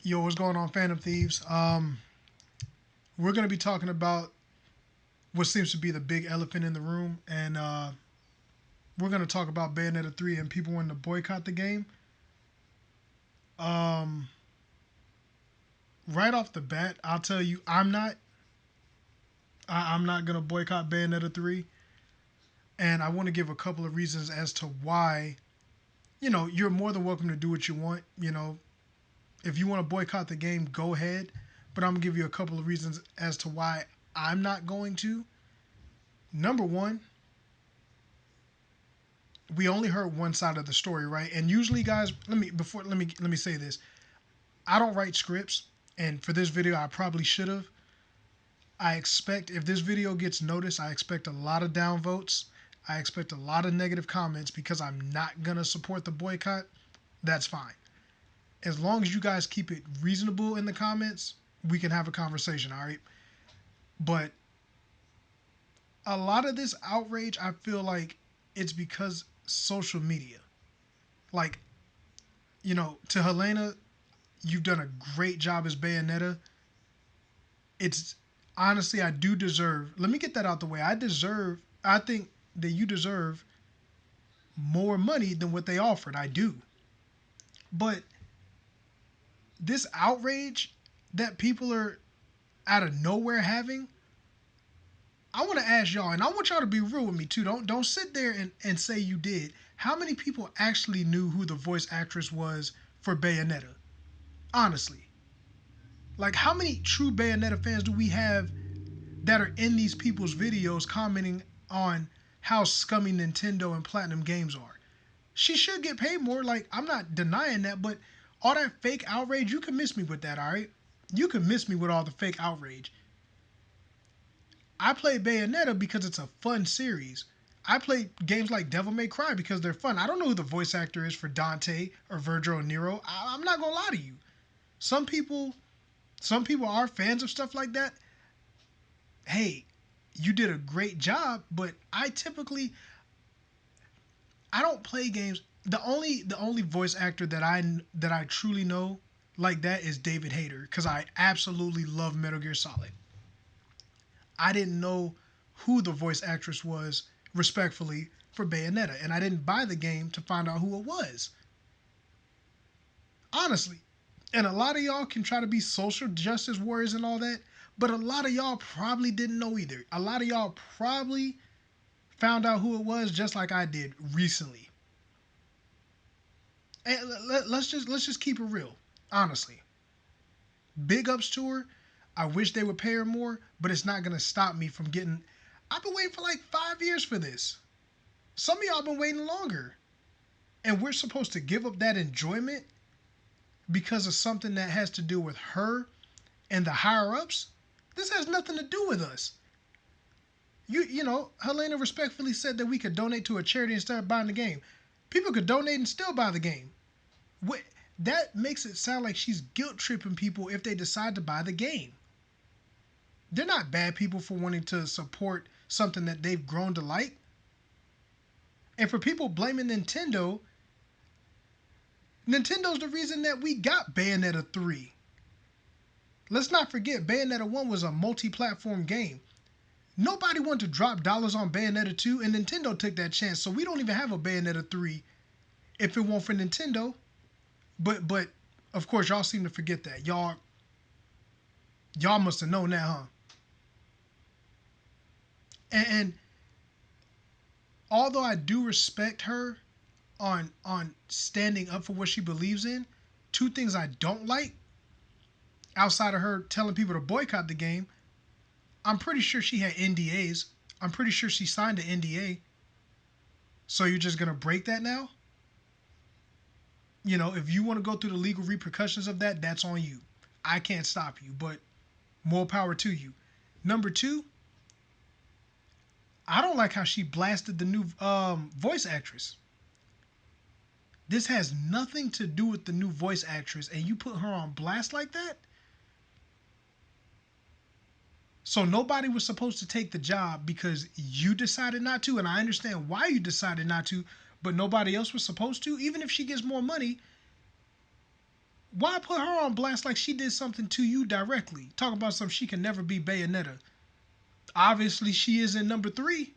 Yo, what's going on, Phantom Thieves? We're gonna be talking about what seems to be the big elephant in the room, and we're gonna talk about Bayonetta 3 and people wanting to boycott the game. Um, right off the bat, I'll tell you, I'm not gonna boycott Bayonetta 3, and I want to give a couple of reasons as to why. You're more than welcome to do what you want. If you want to boycott the game, go ahead. But I'm gonna give you a couple of reasons as to why I'm not going to. Number one, we only heard one side of the story, right? And usually, guys, let me say this. I don't write scripts, and for this video, I probably should have. I expect if this video gets noticed, I expect a lot of downvotes. I expect a lot of negative comments because I'm not gonna support the boycott. That's fine. As long as you guys keep it reasonable in the comments, we can have a conversation, all right? But a lot of this outrage, I feel like it's because social media. Like, to Helena, you've done a great job as Bayonetta. It's honestly, I do deserve. Let me get that out the way. I think that you deserve more money than what they offered. I do. But this outrage that people are out of nowhere having, I want to ask y'all, and I want y'all to be real with me too. Don't sit there and say you did. How many people actually knew who the voice actress was for Bayonetta? Honestly. Like, how many true Bayonetta fans do we have that are in these people's videos commenting on how scummy Nintendo and Platinum Games are? She should get paid more. Like, I'm not denying that, but all that fake outrage, you can miss me with that, all right? You can miss me with all the fake outrage. I play Bayonetta because it's a fun series. I play games like Devil May Cry because they're fun. I don't know who the voice actor is for Dante or Virgil or Nero. I'm not gonna lie to you. Some people, some people are fans of stuff like that. Hey, you did a great job, but I don't play games. The only voice actor that I truly know like that is David Hayter because I absolutely love Metal Gear Solid. I didn't know who the voice actress was, respectfully, for Bayonetta, and I didn't buy the game to find out who it was. Honestly. And a lot of y'all can try to be social justice warriors and all that, but a lot of y'all probably didn't know either. A lot of y'all probably found out who it was just like I did recently. And let's just keep it real. Honestly. Big ups to her. I wish they would pay her more, but it's not gonna stop me from getting. I've been waiting for like 5 years for this. Some of y'all been waiting longer. And we're supposed to give up that enjoyment because of something that has to do with her and the higher ups. This has nothing to do with us. Helena respectfully said that we could donate to a charity instead of buying the game. People could donate and still buy the game. What that makes it sound like she's guilt tripping people if they decide to buy the game. They're not bad people for wanting to support something that they've grown to like. And for people blaming Nintendo, Nintendo's the reason that we got Bayonetta 3. Let's not forget, Bayonetta 1 was a multi-platform game. Nobody wanted to drop dollars on Bayonetta 2, and Nintendo took that chance, so we don't even have a Bayonetta 3 if it weren't for Nintendo. But of course, y'all seem to forget that. Y'all must have known that, huh? And although I do respect her on standing up for what she believes in, two things I don't like outside of her telling people to boycott the game. I'm pretty sure she had NDAs. I'm pretty sure she signed an NDA. So you're just gonna break that now? If you want to go through the legal repercussions of that, that's on you. I can't stop you, but more power to you. Number two, I don't like how she blasted the new voice actress. This has nothing to do with the new voice actress, and you put her on blast like that? So nobody was supposed to take the job because you decided not to, and I understand why you decided not to, but nobody else was supposed to? Even if she gets more money, Why put her on blast like she did something to you directly? Talk about something she can never be Bayonetta. Obviously, she is in number 3.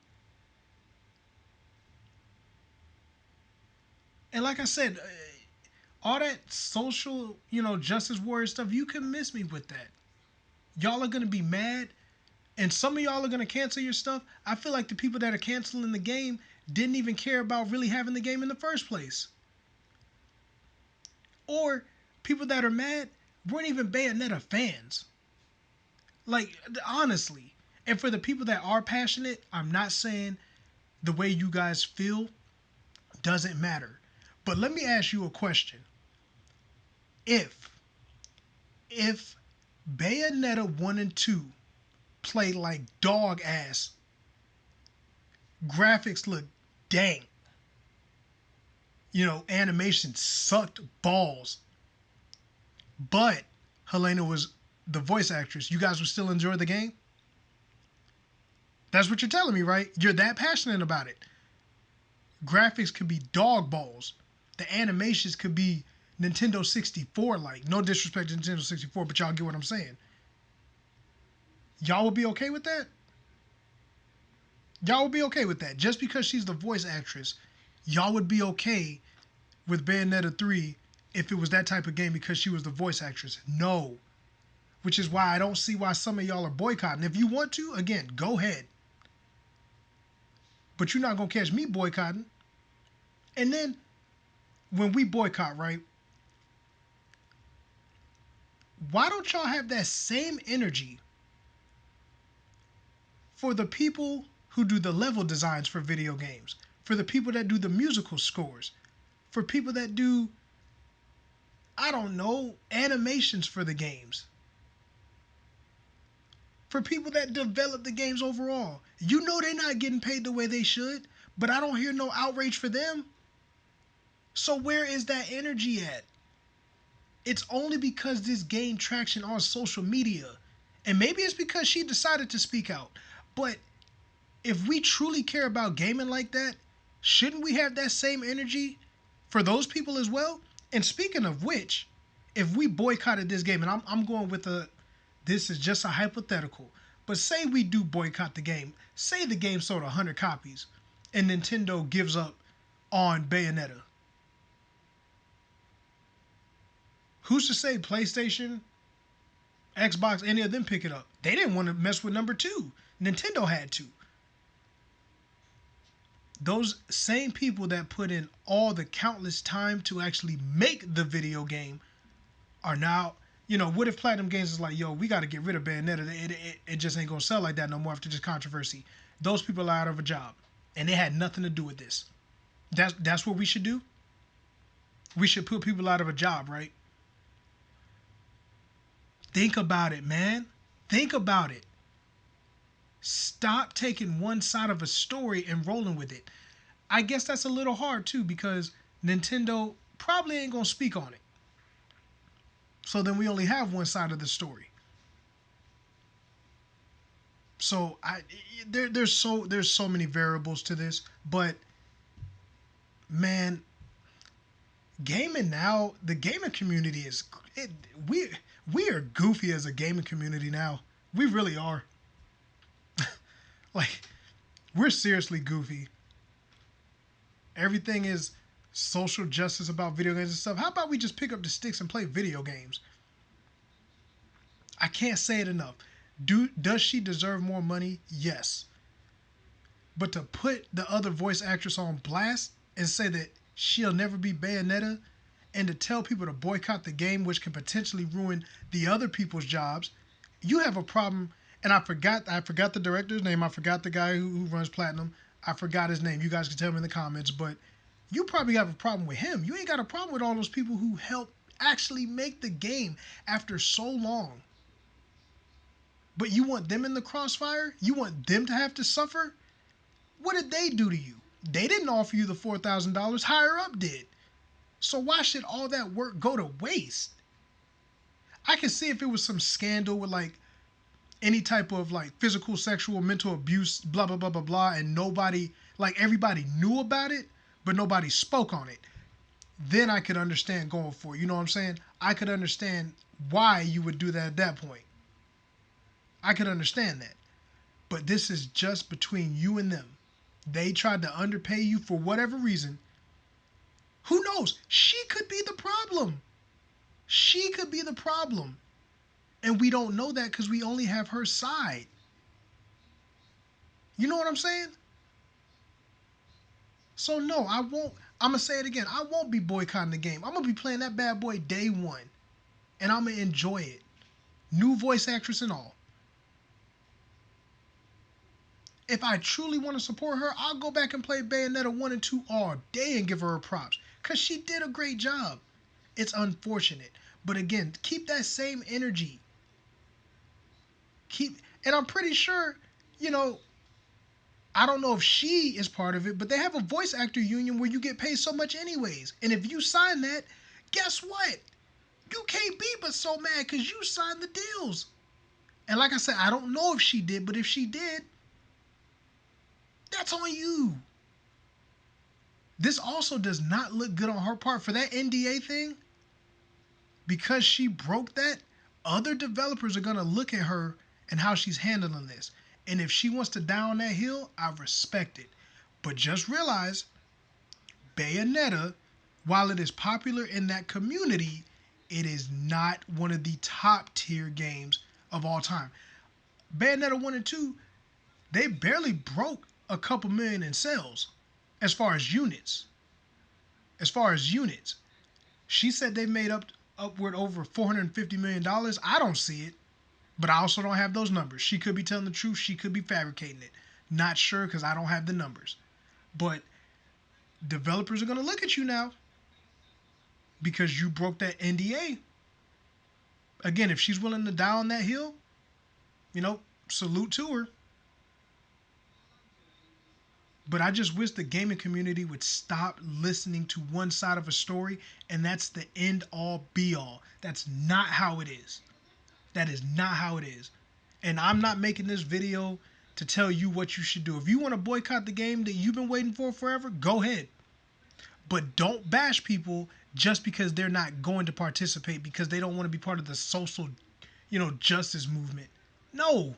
And like I said, all that social, justice warrior stuff, you can miss me with that. Y'all are gonna be mad, and some of y'all are gonna cancel your stuff. I feel like the people that are canceling the game didn't even care about really having the game in the first place. Or people that are mad weren't even Bayonetta fans. Like, honestly. And for the people that are passionate, I'm not saying the way you guys feel doesn't matter. But let me ask you a question. If if Bayonetta 1 and 2 play like dog ass, graphics look dank, animation sucked balls, but Helena was the voice actress, you guys would still enjoy the game? That's what you're telling me, right? You're that passionate about it. Graphics could be dog balls. The animations could be Nintendo 64 like. No disrespect to Nintendo 64, but y'all get what I'm saying. Y'all would be okay with that? Y'all would be okay with that. Just because she's the voice actress, y'all would be okay with Bayonetta 3 if it was that type of game because she was the voice actress. No. Which is why I don't see why some of y'all are boycotting. If you want to, again, go ahead. But you're not going to catch me boycotting. And then, when we boycott, right? Why don't y'all have that same energy for the people who do the level designs for video games? For the people that do the musical scores? For people that do, I don't know, animations for the games? For people that develop the games overall? You know they're not getting paid the way they should, but I don't hear no outrage for them. So where is that energy at? It's only because this gained traction on social media. And maybe it's because she decided to speak out. But if we truly care about gaming like that, shouldn't we have that same energy for those people as well? And speaking of which, if we boycotted this game, and I'm going with this is just a hypothetical, but say we do boycott the game. Say the game sold 100 copies and Nintendo gives up on Bayonetta. Who's to say PlayStation, Xbox, any of them pick it up? They didn't want to mess with number 2. Nintendo had to. Those same people that put in all the countless time to actually make the video game are now, what if Platinum Games is like, yo, we got to get rid of Bayonetta. It just ain't going to sell like that no more after this controversy. Those people are out of a job. And they had nothing to do with this. That's what we should do? We should put people out of a job, right? Think about it, man. Think about it. Stop taking one side of a story and rolling with it. I guess that's a little hard too because Nintendo probably ain't gonna speak on it. So then we only have one side of the story. So there's so many variables to this, but man, gaming now, the gaming community is we are goofy as a gaming community now. We really are. Like, we're seriously goofy. Everything is social justice about video games and stuff. How about we just pick up the sticks and play video games? I can't say it enough. Does she deserve more money? Yes. But to put the other voice actress on blast and say that she'll never be Bayonetta, and to tell people to boycott the game, which can potentially ruin the other people's jobs, you have a problem. And I forgot the director's name. I forgot the guy who runs Platinum. I forgot his name. You guys can tell me in the comments. But you probably have a problem with him. You ain't got a problem with all those people who helped actually make the game after so long. But you want them in the crossfire? You want them to have to suffer? What did they do to you? They didn't offer you the $4,000. Higher up did. So why should all that work go to waste? I can see if it was some scandal with like any type of like physical, sexual, mental abuse, blah, blah, blah, blah, blah, and nobody, like everybody knew about it, but nobody spoke on it. then I could understand going for it. You know what I'm saying? I could understand why you would do that at that point. I could understand that. But this is just between you and them. They tried to underpay you for whatever reason. Who knows? She could be the problem. She could be the problem. And we don't know that because we only have her side. You know what I'm saying? So no, I won't. I'm going to say it again. I won't be boycotting the game. I'm going to be playing that bad boy day one. And I'm going to enjoy it. New voice actress and all. If I truly want to support her, I'll go back and play Bayonetta 1 and 2 all day and give her props. Because she did a great job. It's unfortunate. But again, keep that same energy. And I'm pretty sure, you know, I don't know if she is part of it, but they have a voice actor union where you get paid so much anyways. And if you sign that, guess what? You can't be but so mad because you signed the deals. And like I said, I don't know if she did, but if she did, that's on you. This also does not look good on her part for that NDA thing. Because she broke that, other developers are going to look at her and how she's handling this. And if she wants to die on that hill, I respect it. But just realize, Bayonetta, while it is popular in that community, it is not one of the top tier games of all time. Bayonetta 1 and 2, they barely broke a couple million in sales as far as units. She said they made upward over $450 million. I don't see it, but I also don't have those numbers. She could be telling the truth. She could be fabricating it. Not sure because I don't have the numbers. But developers are going to look at you now because you broke that NDA. Again, if she's willing to die on that hill, you know, salute to her. But I just wish the gaming community would stop listening to one side of a story, and that's the end all be all. That's not how it is. That is not how it is. And I'm not making this video to tell you what you should do. If you want to boycott the game that you've been waiting for forever, go ahead. But don't bash people just because they're not going to participate because they don't want to be part of the social, justice movement. No.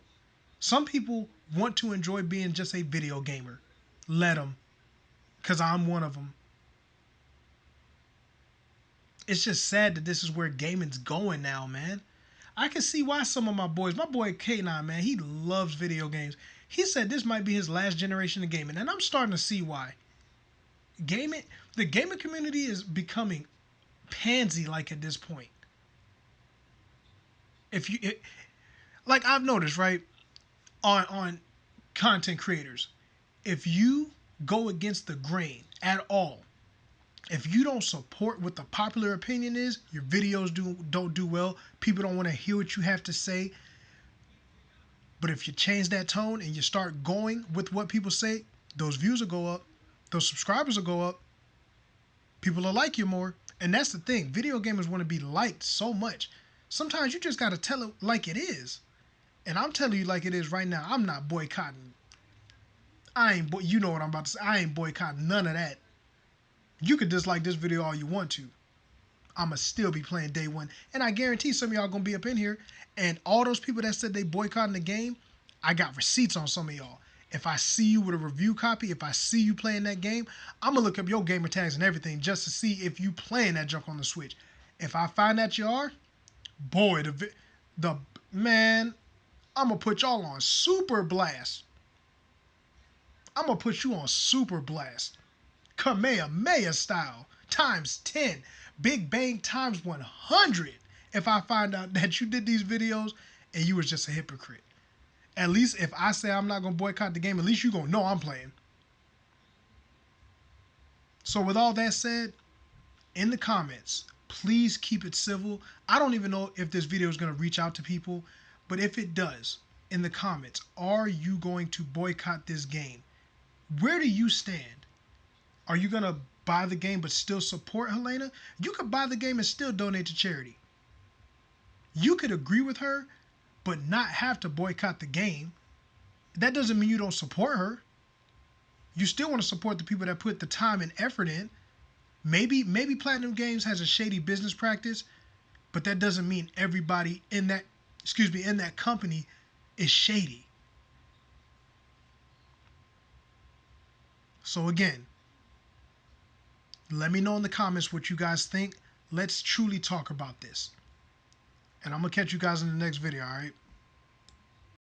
Some people want to enjoy being just a video gamer. Let them, because I'm one of them. It's just sad that this is where gaming's going now, man. I can see why some of my boy K9, man, he loves video games. He said this might be his last generation of gaming, and I'm starting to see why. The gaming community is becoming pansy-like at this point. Like I've noticed, right, on content creators, if you go against the grain at all, if you don't support what the popular opinion is, your videos don't do well. People don't want to hear what you have to say. But if you change that tone and you start going with what people say, those views will go up. Those subscribers will go up. People will like you more. And that's the thing. Video gamers want to be liked so much. Sometimes you just got to tell it like it is. And I'm telling you like it is right now. I'm not boycotting. You know what I'm about to say. I ain't boycotting none of that. You could dislike this video all you want to. I'ma still be playing day one. And I guarantee some of y'all gonna be up in here. And all those people that said they boycotting the game, I got receipts on some of y'all. If I see you with a review copy, if I see you playing that game, I'm gonna look up your gamer tags and everything just to see if you playing that junk on the Switch. If I find that you are, boy, man, I'm gonna put y'all on super blast. I'm gonna put you on super blast. Kamehameha style times 10. Big Bang times 100 if I find out that you did these videos and you was just a hypocrite. At least if I say I'm not going to boycott the game, at least you going to know I'm playing. So with all that said, in the comments, please keep it civil. I don't even know if this video is going to reach out to people, but if it does, in the comments, are you going to boycott this game? Where do you stand? Are you going to buy the game but still support Helena? You could buy the game and still donate to charity. You could agree with her but not have to boycott the game. That doesn't mean you don't support her. You still want to support the people that put the time and effort in. Maybe Platinum Games has a shady business practice, but that doesn't mean everybody in that, in that company is shady. So again, let me know in the comments what you guys think. Let's truly talk about this. And I'm going to catch you guys in the next video, all right?